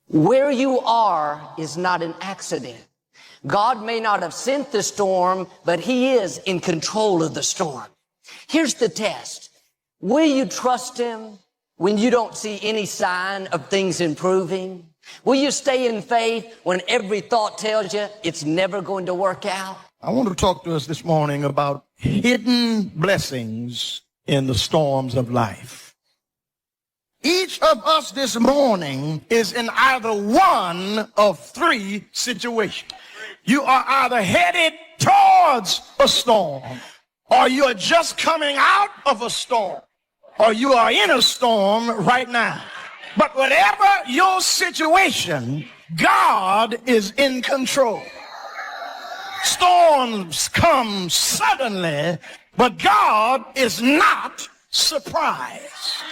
Where you are is not an accident. God may not have sent the storm, but He is in control of the storm. Here's the test. Will you trust Him when you don't see any sign of things improving? Will you stay in faith when every thought tells you it's never going to work out? I want to talk to us this morning about hidden blessings in the storms of life. Each of us this morning is in either one of three situations. You are either headed towards a storm, or you are just coming out of a storm, or you are in a storm right now. But whatever your situation, God is in control. Storms come suddenly, but God is not surprised.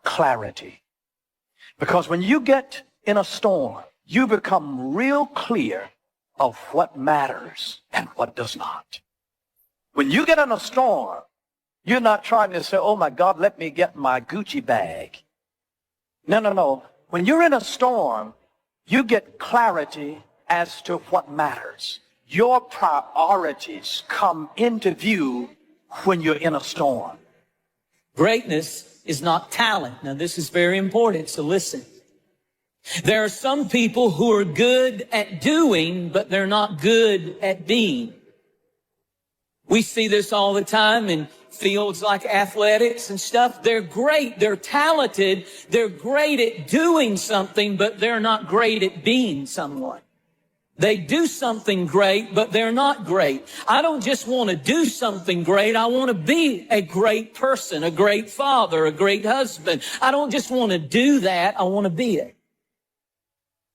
Clarity. Because when you get in a storm, you become real clear of what matters and what does not. When you get in a storm, you're not trying to say, oh my God, let me get my Gucci bag. No. When you're in a storm, you get clarity as to what matters. Your priorities come into view when you're in a storm. Greatness is not talent. Now, this is very important, so listen. There are some people who are good at doing, but they're not good at being. We see this all the time in fields like athletics and stuff. They're great, they're talented, they're great at doing something, but they're not great at being someone. They do something great, but they're not great. I don't just want to do something great. I want to be a great person, a great father, a great husband. I don't just want to do that. I want to be it.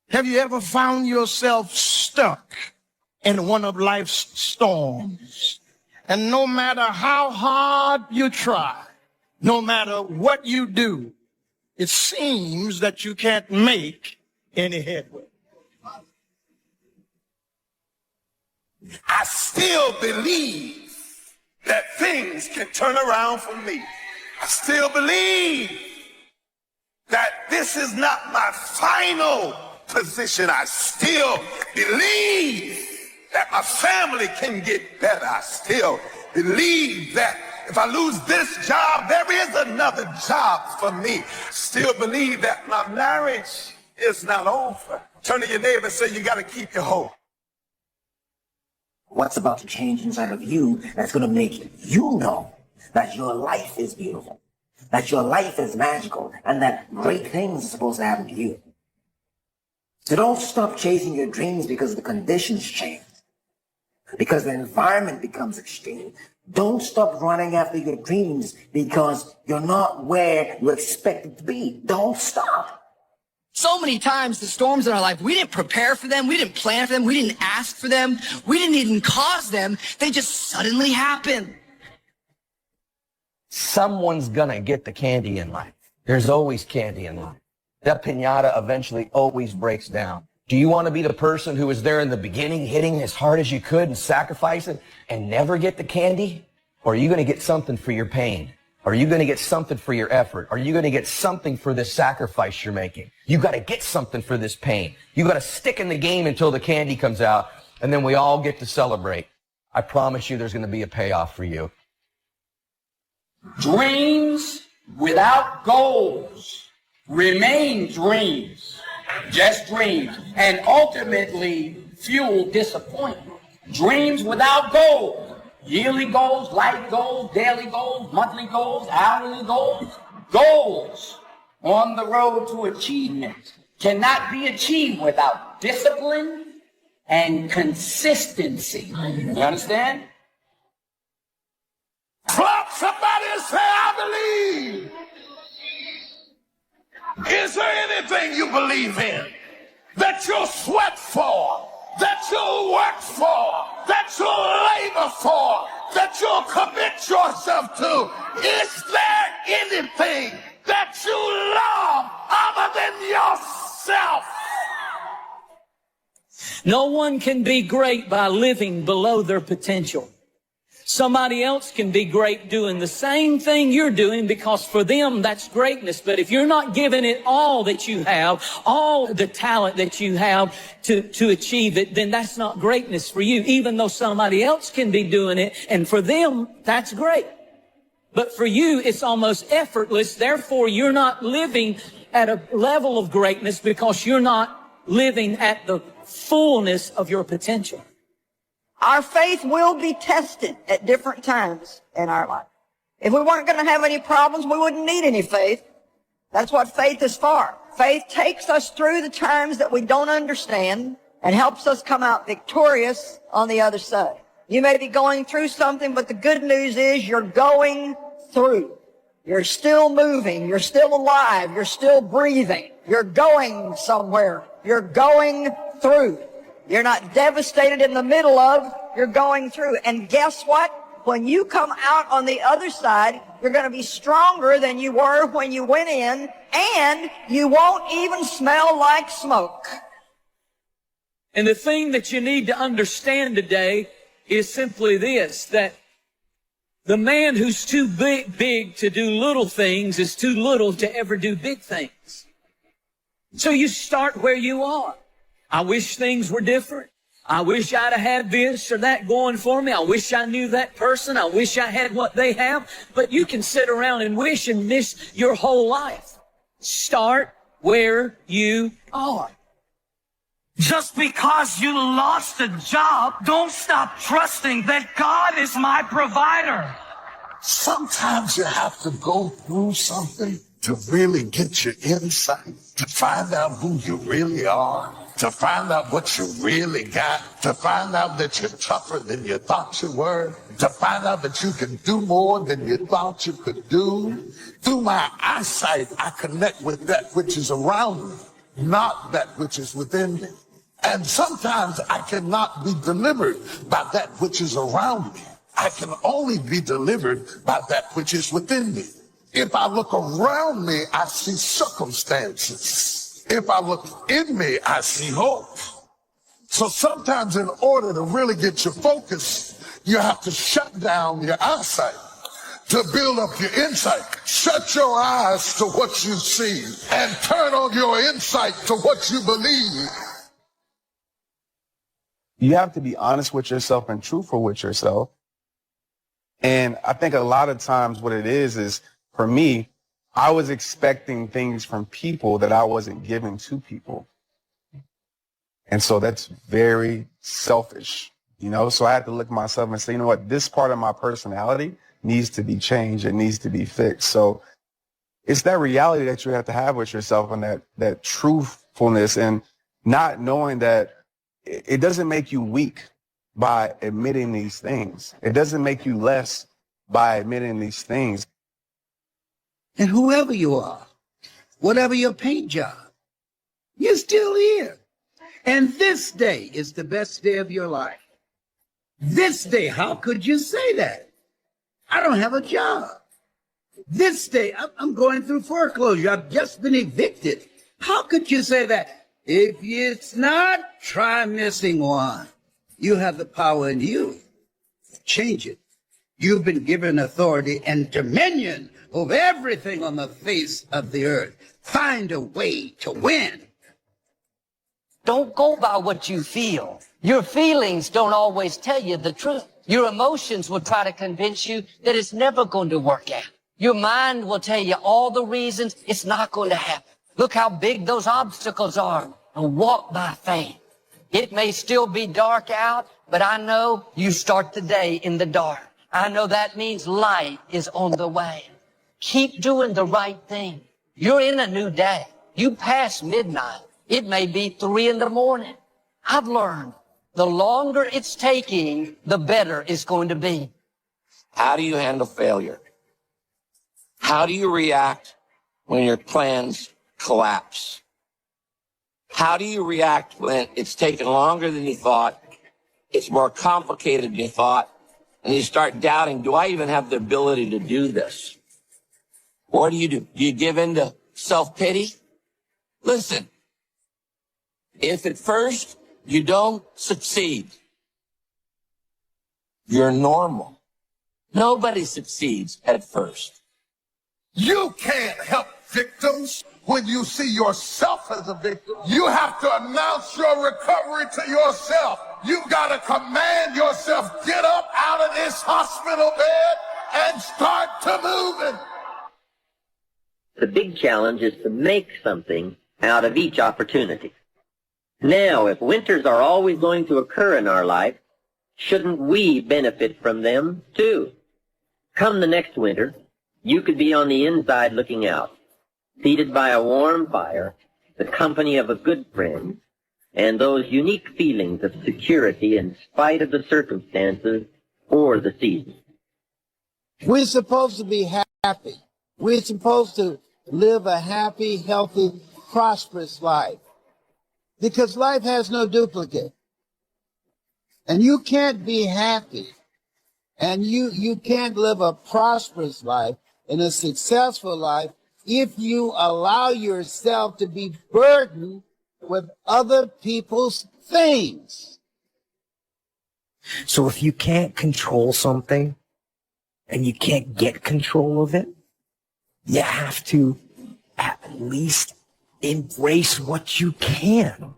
Have you ever found yourself stuck in one of life's storms? And no matter how hard you try, no matter what you do, it seems that you can't make any headway. I still believe that things can turn around for me. I still believe that this is not my final position. I still believe that my family can get better. I still believe that if I lose this job, there is another job for me. Still believe that my marriage is not over. Turn to your neighbor and say, you got to keep your hope. What's about to change inside of you that's going to make you know that your life is beautiful, that your life is magical, and that great things are supposed to happen to you. So don't stop chasing your dreams because the conditions change, because the environment becomes extreme. Don't stop running after your dreams because you're not where you're expected to be. Don't stop. So many times the storms in our life, we didn't prepare for them, we didn't plan for them, we didn't ask for them, we didn't even cause them, they just suddenly happen. Someone's gonna get the candy in life. There's always candy in life. That piñata eventually always breaks down. Do you want to be the person who was there in the beginning, hitting as hard as you could and sacrificing and never get the candy? Or are you going to get something for your pain? Are you going to get something for your effort? Are you going to get something for this sacrifice you're making? You got to get something for this pain. You got to stick in the game until the candy comes out, and then we all get to celebrate. I promise you there's going to be a payoff for you. Dreams without goals remain dreams, just dreams, and ultimately fuel disappointment. Dreams without goals, yearly goals, life goals, daily goals, monthly goals, hourly goals, goals on the road to achievement cannot be achieved without discipline and consistency. You understand? Clap somebody and say, I believe. Is there anything you believe in that you'll sweat for, that you'll work for, that you'll labor for, that you'll commit yourself to? Is there anything that you love other than yourself? No one can be great by living below their potential. Somebody else can be great doing the same thing you're doing because for them that's greatness. But if you're not giving it all that you have, all the talent that you have to achieve it, then that's not greatness for you, even though somebody else can be doing it. And for them, that's great. But for you, it's almost effortless. Therefore, you're not living at a level of greatness because you're not living at the fullness of your potential. Our faith will be tested at different times in our life. If we weren't going to have any problems, we wouldn't need any faith. That's what faith is for. Faith takes us through the times that we don't understand and helps us come out victorious on the other side. You may be going through something, but the good news is you're going through. You're still moving. You're still alive. You're still breathing. You're going somewhere. You're going through. You're not devastated in the middle of, you're going through. And guess what? When you come out on the other side, you're going to be stronger than you were when you went in, and you won't even smell like smoke. And the thing that you need to understand today is simply this, that the man who's too big to do little things is too little to ever do big things. So you start where you are. I wish things were different. I wish I'd have had this or that going for me. I wish I knew that person. I wish I had what they have. But you can sit around and wish and miss your whole life. Start where you are. Just because you lost a job, don't stop trusting that God is my provider. Sometimes you have to go through something to really get your insight, to find out who you really are, to find out what you really got, to find out that you're tougher than you thought you were, to find out that you can do more than you thought you could do. Through my eyesight, I connect with that which is around me, not that which is within me. And sometimes I cannot be delivered by that which is around me. I can only be delivered by that which is within me. If I look around me, I see circumstances. If I look in me, I see hope. So sometimes in order to really get your focus, you have to shut down your eyesight to build up your insight. Shut your eyes to what you see and turn on your insight to what you believe. You have to be honest with yourself and truthful with yourself. And I think a lot of times what it is for me, I was expecting things from people that I wasn't giving to people. And so that's very selfish, you know? So I had to look at myself and say, you know what, this part of my personality needs to be changed. It needs to be fixed. So it's that reality that you have to have with yourself and that truthfulness, and not knowing that it doesn't make you weak by admitting these things. It doesn't make you less by admitting these things. And whoever you are, whatever your paint job, you're still here. And this day is the best day of your life. This day, how could you say that? I don't have a job. This day, I'm going through foreclosure. I've just been evicted. How could you say that? If it's not, try missing one. You have the power in you. Change it. You've been given authority and dominion over everything on the face of the earth. Find a way to win. Don't go by what you feel. Your feelings don't always tell you the truth. Your emotions will try to convince you that it's never going to work out. Your mind will tell you all the reasons it's not going to happen. Look how big those obstacles are, and walk by faith. It may still be dark out, but I know you start the day in the dark. I know that means light is on the way. Keep doing the right thing. You're in a new day. You pass midnight. It may be 3 a.m. I've learned the longer it's taking, the better it's going to be. How do you handle failure? How do you react when your plans collapse? How do you react when it's taken longer than you thought, it's more complicated than you thought, and you start doubting, do I even have the ability to do this? What do? Do you give in to self-pity? Listen, if at first you don't succeed, you're normal. Nobody succeeds at first. You can't help victims when you see yourself as a victim. You have to announce your recovery to yourself. You've got to command yourself, get up out of this hospital bed and start to moving. The big challenge is to make something out of each opportunity. Now, if winters are always going to occur in our life, shouldn't we benefit from them too? Come the next winter, you could be on the inside looking out, seated by a warm fire, the company of a good friend, and those unique feelings of security in spite of the circumstances or the season. We're supposed to be happy. We're supposed to live a happy, healthy, prosperous life. Because life has no duplicate. And you can't be happy. And you can't live a prosperous life and a successful life if you allow yourself to be burdened with other people's things. So if you can't control something and you can't get control of it, you have to at least embrace what you can.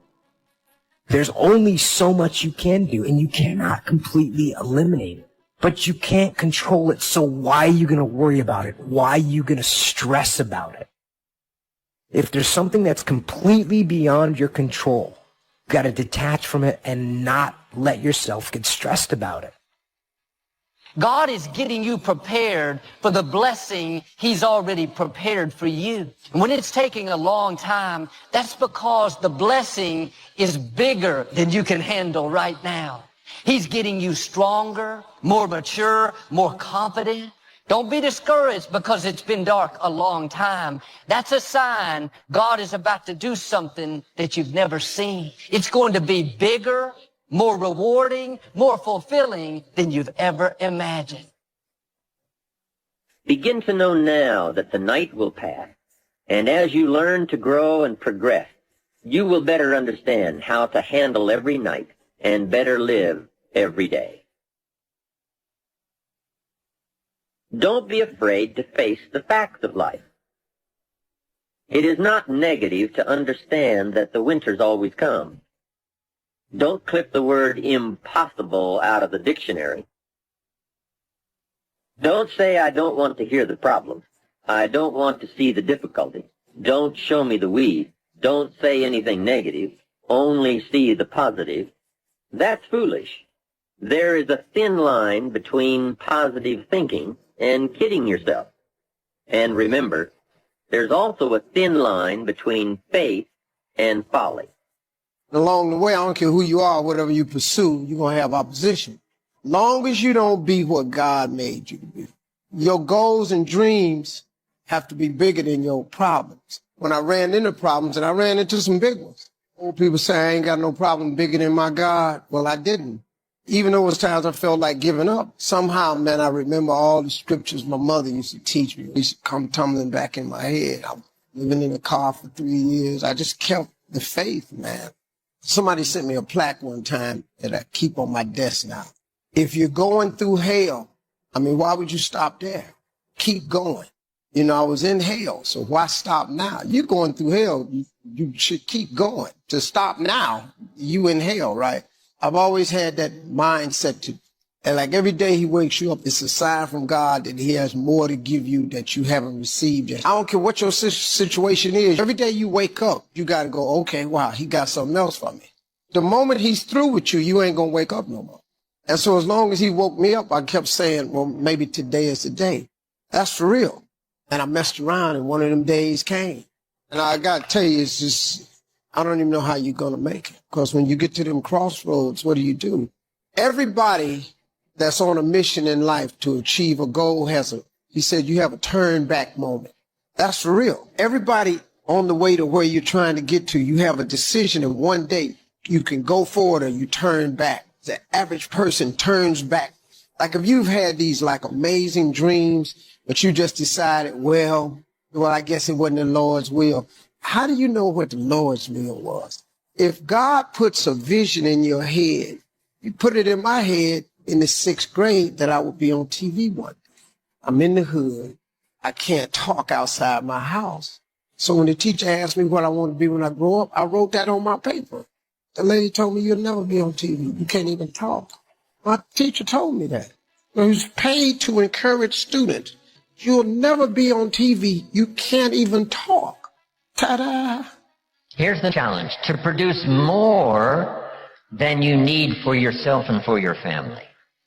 There's only so much you can do, and you cannot completely eliminate it. But you can't control it, so why are you going to worry about it? Why are you going to stress about it? If there's something that's completely beyond your control, you got to detach from it and not let yourself get stressed about it. God is getting you prepared for the blessing He's already prepared for you. And when it's taking a long time, that's because the blessing is bigger than you can handle right now. He's getting you stronger, more mature, more confident. Don't be discouraged because it's been dark a long time. That's a sign God is about to do something that you've never seen. It's going to be bigger, more rewarding, more fulfilling than you've ever imagined. Begin to know now that the night will pass, and as you learn to grow and progress, you will better understand how to handle every night and better live every day. Don't be afraid to face the facts of life. It is not negative to understand that the winters always come. Don't clip the word impossible out of the dictionary. Don't say, I don't want to hear the problem. I don't want to see the difficulty. Don't show me the weeds. Don't say anything negative. Only see the positive. That's foolish. There is a thin line between positive thinking and kidding yourself. And remember, there's also a thin line between faith and folly. Along the way, I don't care who you are, whatever you pursue, you're going to have opposition. Long as you don't be what God made you to be. Your goals and dreams have to be bigger than your problems. When I ran into problems, and I ran into some big ones. Old people say I ain't got no problem bigger than my God. Well, I didn't. Even though it was times I felt like giving up, somehow, man, I remember all the scriptures my mother used to teach me. They used to come tumbling back in my head. I was living in a car for 3 years. I just kept the faith, man. Somebody sent me a plaque one time that I keep on my desk now. If you're going through hell, I mean, why would you stop there? Keep going. You know, I was in hell, so why stop now? You're going through hell. You should keep going. To stop now, you in hell, right? I've always had that mindset and like every day he wakes you up, it's a sign from God that he has more to give you that you haven't received yet. I don't care what your situation is. Every day you wake up, you got to go, okay, wow, he got something else for me. The moment he's through with you, you ain't going to wake up no more. And so as long as he woke me up, I kept saying, well, maybe today is the day. That's for real. And I messed around and one of them days came. And I got to tell you, it's just, I don't even know how you're going to make it. Because when you get to them crossroads, what do? Everybody that's on a mission in life to achieve a goal he said, you have a turn back moment. That's for real. Everybody on the way to where you're trying to get to, you have a decision and one day you can go forward or you turn back. The average person turns back. Like if you've had these like amazing dreams, but you just decided, well, I guess it wasn't the Lord's will. How do you know what the Lord's will was? If God puts a vision in your head, you put it in my head, in the 6th grade that I would be on TV one day. I'm in the hood. I can't talk outside my house. So when the teacher asked me what I want to be when I grow up, I wrote that on my paper. The lady told me, you'll never be on TV. You can't even talk. My teacher told me that. He was paid to encourage students. You'll never be on TV. You can't even talk. Ta-da! Here's the challenge: to produce more than you need for yourself and for your family.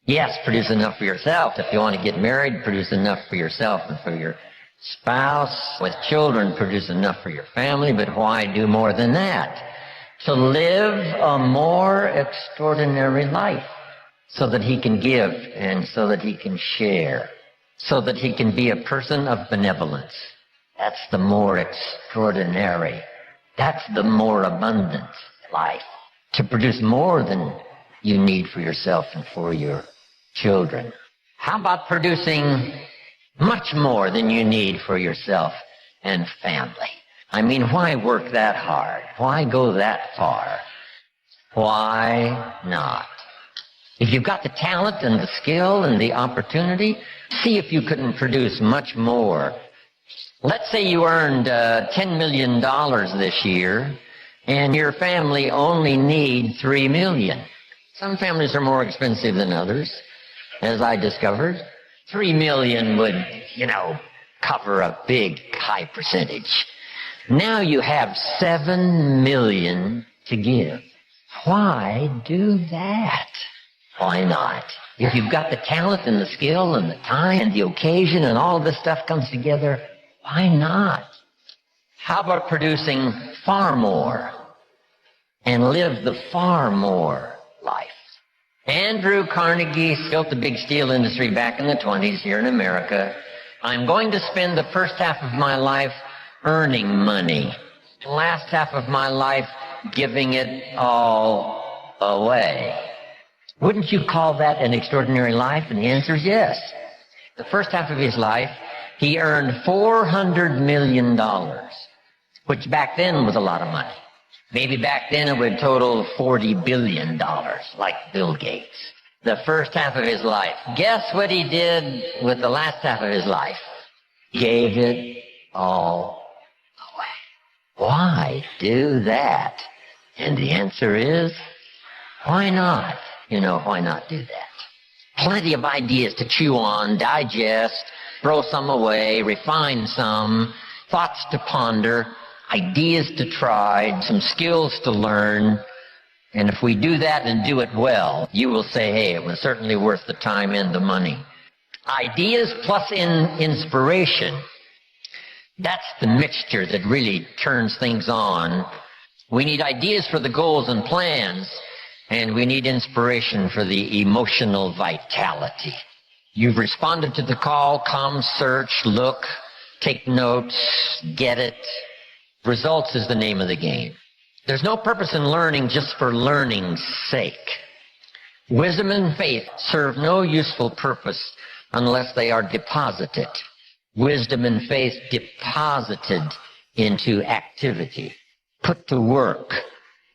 Yes, produce enough for yourself. If you want to get married, produce enough for yourself and for your spouse. With children, produce enough for your family. But why do more than that? To live a more extraordinary life so that he can give and so that he can share, so that he can be a person of benevolence. That's the more extraordinary. That's the more abundant life. To produce more than you need for yourself and for your children. How about producing much more than you need for yourself and family? I mean, why work that hard? Why go that far? Why not? If you've got the talent and the skill and the opportunity, see if you couldn't produce much more. Let's say you earned $10 million this year, and your family only need $3 million. Some families are more expensive than others, as I discovered. $3 million would, cover a big, high percentage. Now you have $7 million to give. Why do that? Why not? If you've got the talent and the skill and the time and the occasion and all this stuff comes together, why not? How about producing far more and live the far more life? Andrew Carnegie built the big steel industry back in the 20s here in America. I'm going to spend the first half of my life earning money, the last half of my life giving it all away. Wouldn't you call that an extraordinary life? And the answer is yes. The first half of his life, he earned $400 million, which back then was a lot of money. Maybe back then it would total $40 billion, like Bill Gates. The first half of his life. Guess what he did with the last half of his life? Gave it all away. Why do that? And the answer is, why not? Why not do that? Plenty of ideas to chew on, digest, throw some away, refine some, thoughts to ponder, ideas to try, some skills to learn. And if we do that and do it well, you will say, hey, it was certainly worth the time and the money. Ideas plus inspiration. That's the mixture that really turns things on. We need ideas for the goals and plans, and we need inspiration for the emotional vitality. You've responded to the call, come, search, look, take notes, get it. Results is the name of the game. There's no purpose in learning just for learning's sake. Wisdom and faith serve no useful purpose unless they are deposited. Wisdom and faith deposited into activity, put to work,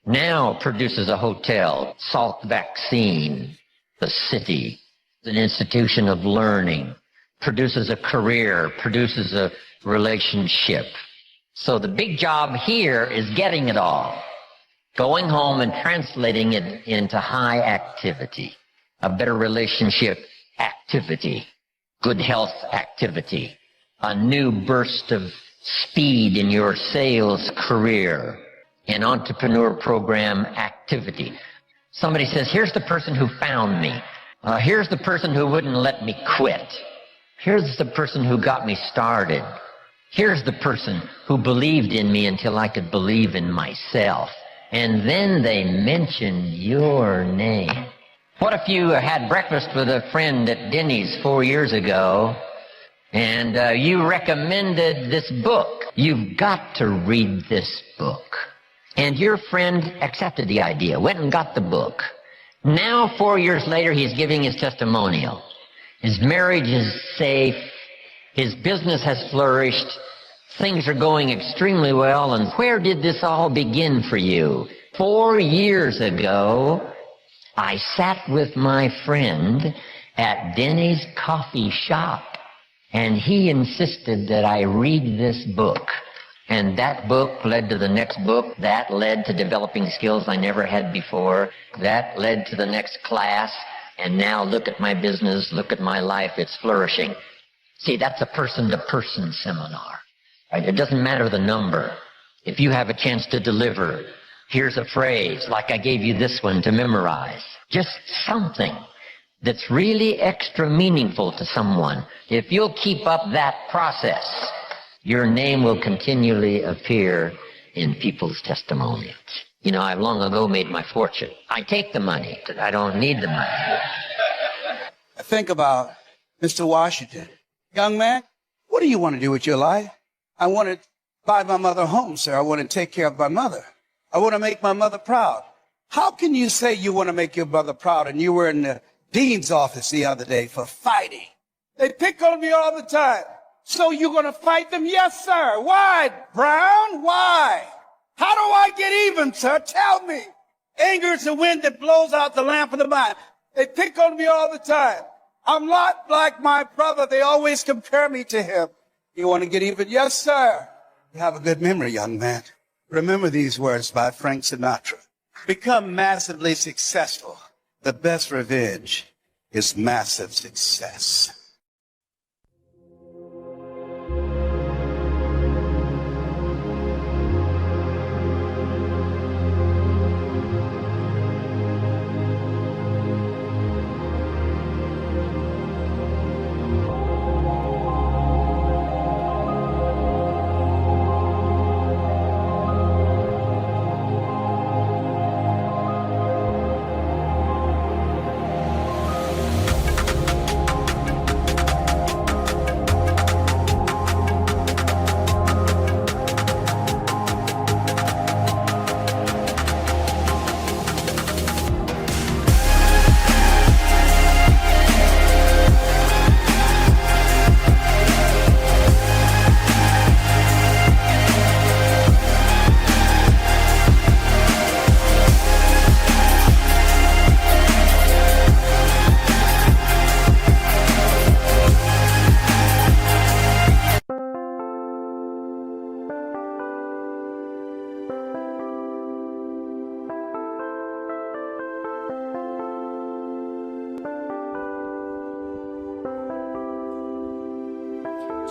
now produces a hotel, Salk vaccine, the city, an institution of learning, produces a career, produces a relationship. So the big job here is getting it all, going home and translating it into high activity, a better relationship activity, good health activity, a new burst of speed in your sales career, an entrepreneur program activity. Somebody says, here's the person who found me. Here's the person who wouldn't let me quit. Here's the person who got me started. Here's the person who believed in me until I could believe in myself. And then they mention your name. What if you had breakfast with a friend at Denny's 4 years ago, and you recommended this book? You've got to read this book. And your friend accepted the idea, went and got the book. Now, 4 years later, he's giving his testimonial. His marriage is safe. His business has flourished. Things are going extremely well. And where did this all begin for you? 4 years ago, I sat with my friend at Denny's coffee shop, and he insisted that I read this book. And that book led to the next book. That led to developing skills I never had before. That led to the next class. And now look at my business, look at my life, it's flourishing. See, that's a person-to-person seminar. Right? It doesn't matter the number. If you have a chance to deliver, here's a phrase, like I gave you this one to memorize. Just something that's really extra meaningful to someone. If you'll keep up that process, your name will continually appear in people's testimonials. You know, I've long ago made my fortune. I take the money. I don't need the money. I think about Mr. Washington. Young man, what do you want to do with your life? I want to buy my mother a home, sir. I want to take care of my mother. I want to make my mother proud. How can you say you want to make your mother proud and you were in the dean's office the other day for fighting? They pick on me all the time. So you're going to fight them? Yes, sir. Why, Brown? Why? How do I get even, sir? Tell me. Anger is the wind that blows out the lamp of the mind. They pick on me all the time. I'm not like my brother. They always compare me to him. You want to get even? Yes, sir. You have a good memory, young man. Remember these words by Frank Sinatra. Become massively successful. The best revenge is massive success.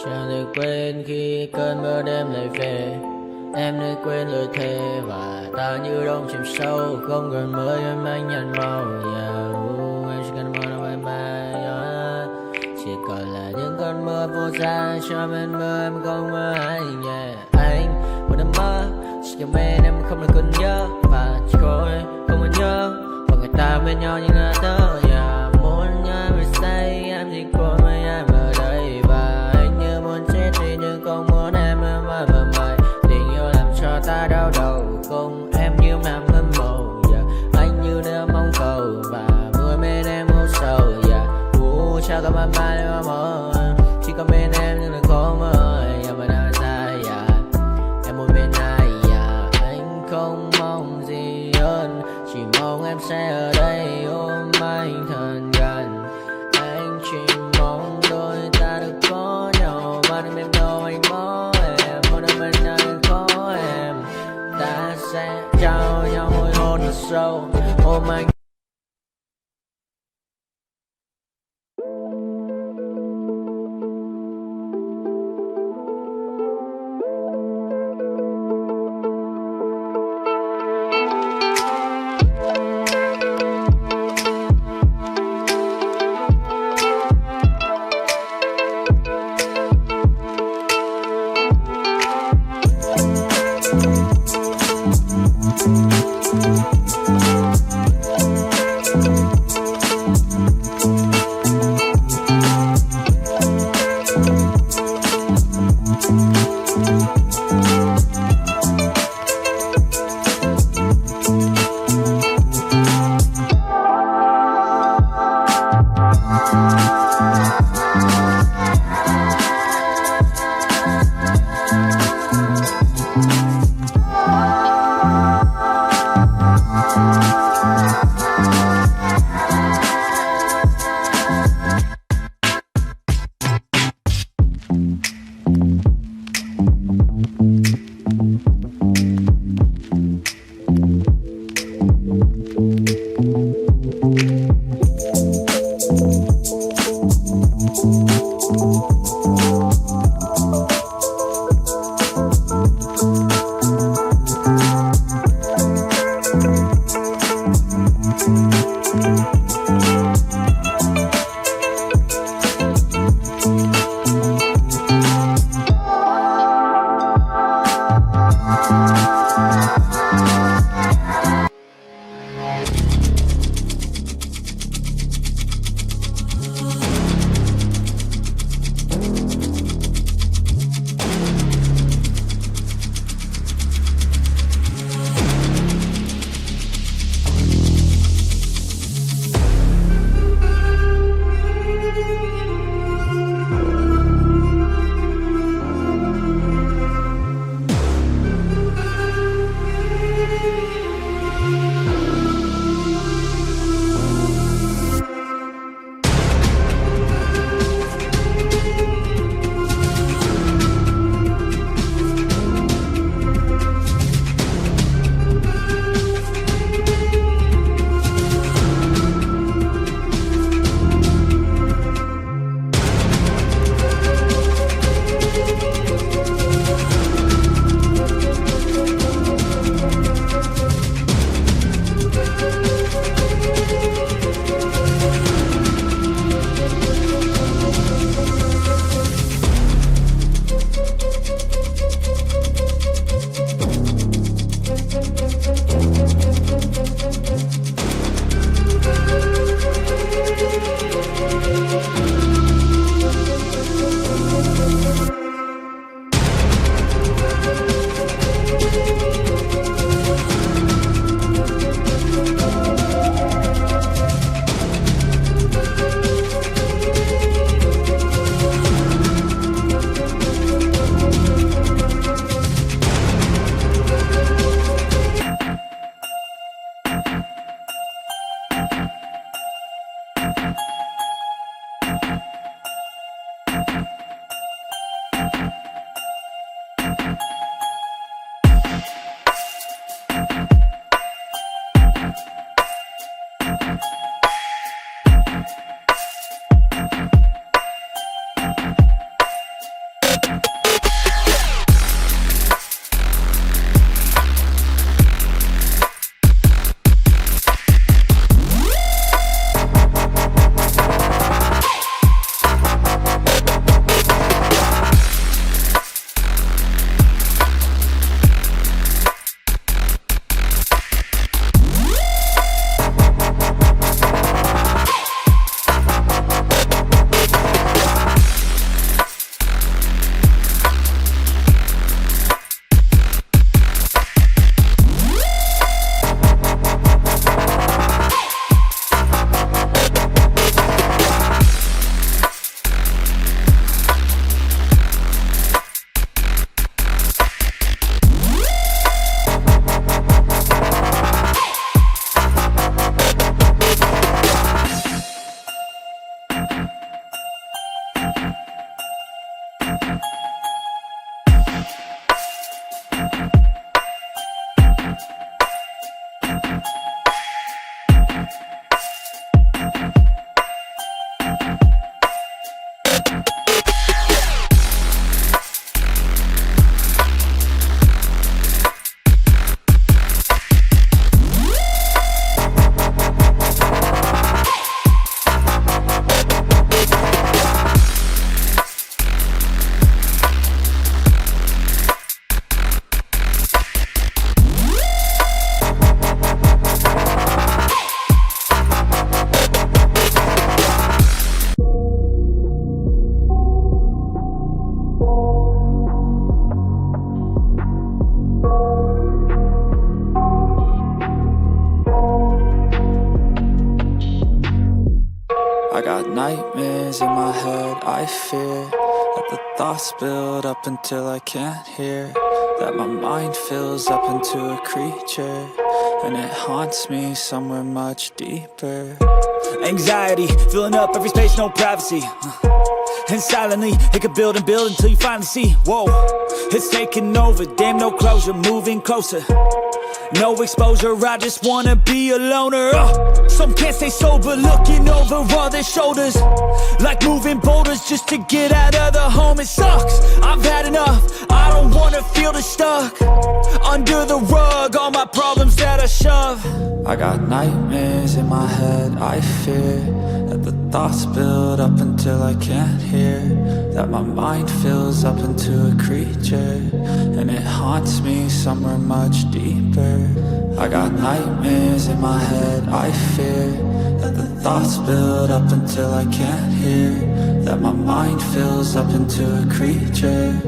Chẳng được quên khi cơn mưa đêm lại về. Em đã quên lời thề và ta như đông chìm sâu. Không còn mơ em anh nhận màu. Em chỉ cần mơ đâu bye bye. Chỉ còn là những cơn mưa vô giá. Cho bên mơ em không mơ anh. Anh một đêm mơ. Chỉ cần bên em không được còn nhớ. Và chỉ có em không còn nhớ. Và người ta bên nhau như ngã tớ. Muốn nhớ về say em chỉ có mấy em ở đây. Và anh như muốn chết đi nhưng không muốn em mơ mày. Tình yêu làm cho ta đau đầu. Không em như nằm ngân màu. Anh như đêm mong cầu. Và mưa bên em ngô sầu. Chào các bạn mai em mơ. Chỉ có bên em nhưng là khó mơ. Em vẫn đang dài. Em muốn bên ai. Anh không mong gì hơn. Chỉ mong em sẽ ở đây ôm anh thật gần. Anh chỉ mong đôi ta được có nhau. Mà đừng em đâu anh có em. Một đêm bên anh có em. Ta sẽ trao nhau môi hôn thật sâu. Ôm anh. I got nightmares in my head, I fear that the thoughts build up until I can't hear, that my mind fills up into a creature, and it haunts me somewhere much deeper. Anxiety, filling up every space, no privacy. And silently, it could build and build until you finally see, whoa, it's taking over, damn no closure, moving closer. No exposure, I just wanna be a loner. Some can't stay sober, looking over all their shoulders, like moving boulders just to get out of the home. It sucks, I've had enough, I don't wanna feel the stuck under the rug, all my problems that I shove. I got nightmares in my head, I fear that the thoughts build up until I can't hear, that my mind fills up into a creature, and it haunts me somewhere much deeper. I got nightmares in my head, I fear that the thoughts build up until I can't hear, that my mind fills up into a creature,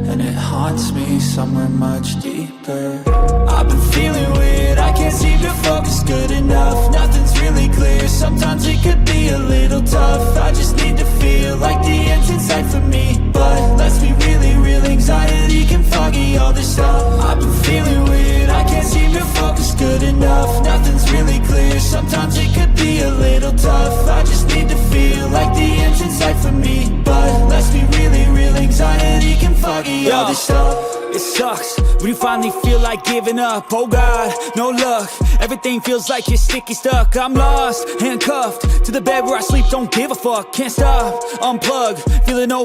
and it haunts me somewhere much deeper. I've been feeling weird, I can't seem to focus good enough, nothing's really clear, sometimes it could be a little tough. I just need to feel like the end's in sight for me, but let's be really real, anxiety can foggy all this stuff. I've been feeling weird, I can't seem to focus good enough, nothing's really clear, sometimes it could be a little tough. I just need to feel like the end's in sight for me, but let's be really real, anxiety can foggy all this stuff. It sucks when you finally feel like giving up. Oh God, no luck, everything feels like you're sticky stuck. I'm lost, handcuffed to the bed where I sleep, don't give a fuck. Can't stop, unplug, feeling over